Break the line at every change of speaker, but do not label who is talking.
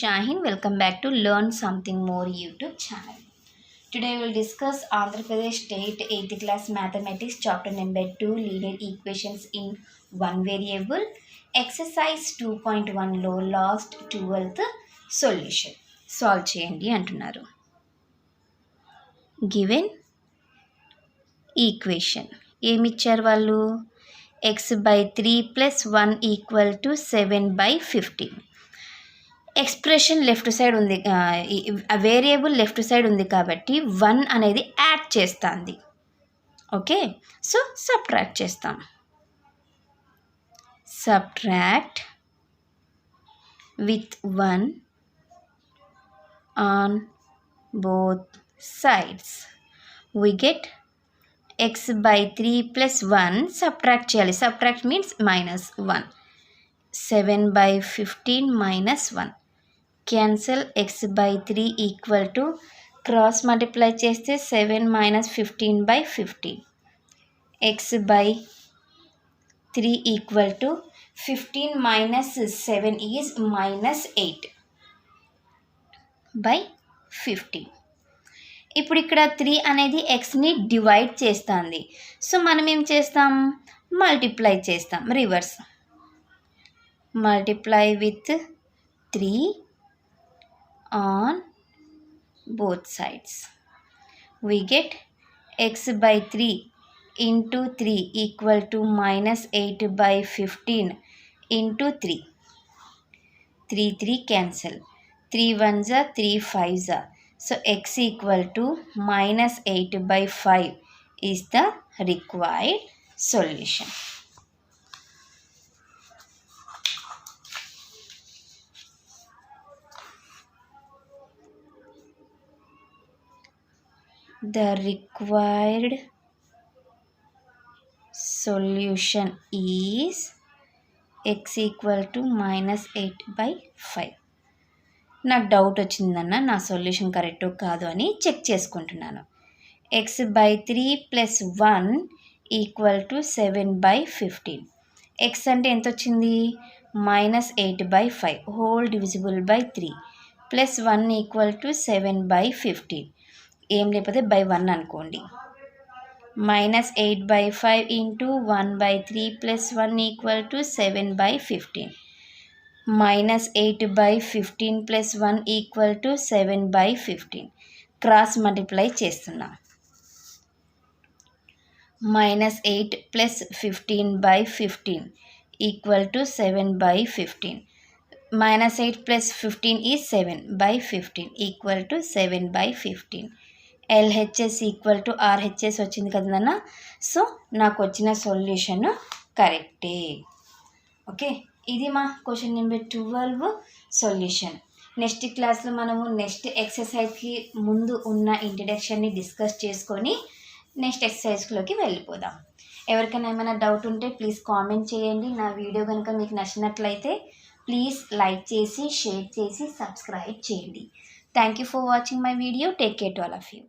Shahin. Welcome back to Learn Something More YouTube channel. Today we will discuss Andhra Pradesh State 8th class Mathematics chapter number 2 linear equations in one variable. Exercise 2.1 లో last 12th solution. Solve చేయండి అంటున్నారు. Given equation ఏమిచ్చారు వాళ్ళు x/3 + 1 = 7/15. Expression left side ఉంది, variable left side ఉంది కాబట్టి 1 అనేది add చేస్తుంది. Okay, so subtract చేస్తాం. Subtract with 1 on both sides we get x/3 + 1 subtract చేయాలి. Subtract means -1. 7/15 -1 cancel. x/3 = cross multiply చేస్తే 7 - 15/15. x/3 = 15 - 7 is -8/15. ఇప్పుడు ఇక్కడ 3 అనేది xని డివైడ్ చేస్తుంది. సో మనం ఏం చేస్తాం, మల్టిప్లై చేస్తాం. Reverse multiply with 3 on both sides. We get x/3 into 3 = -8/15 into 3. 3 cancel. 3 1s are 3 5s are. So x = -8/5 is the required solution. The required solution is x = -8/5. నాకు డౌట్ వచ్చిందన్న నా solution కరెక్టో కాదు అని చెక్ చేసుకుంటున్నాను. x/3 + 1 = 7/15. x అంటే ఎంత వచ్చింది, -8/5 హోల్ డివిజిబుల్ బై 3 + 1 = 7/15. ఏం లేకపోతే బై 1 అనుకోండి. -8/5 into 1/3 + 1 = 7/15. -8/15 + 1 = 7/15. క్రాస్ మల్టిప్లై చేస్తున్నా. -8 + 15/15 = 7/15. -8 + 15 is 7/15 = 7/15. LHS = RHS వచ్చింది కదన్నా. సో నాకు వచ్చిన సొల్యూషన్ కరెక్టే. ఓకే, ఇది మా క్వశ్చన్ నెంబర్ 12 సొల్యూషన్. నెక్స్ట్ క్లాస్లో మనము నెక్స్ట్ ఎక్సర్సైజ్కి ముందు ఉన్న ఇంట్రడక్షన్ని డిస్కస్ చేసుకొని నెక్స్ట్ ఎక్సర్సైజ్లోకి వెళ్ళిపోదాం. ఎవరికైనా ఏమైనా డౌట్ ఉంటే ప్లీజ్ కామెంట్ చేయండి. నా వీడియో కనుక మీకు నచ్చినట్లయితే ప్లీజ్ లైక్ చేసి, షేర్ చేసి, సబ్స్క్రైబ్ చేయండి. Thank you for watching my video. Take care to all of you.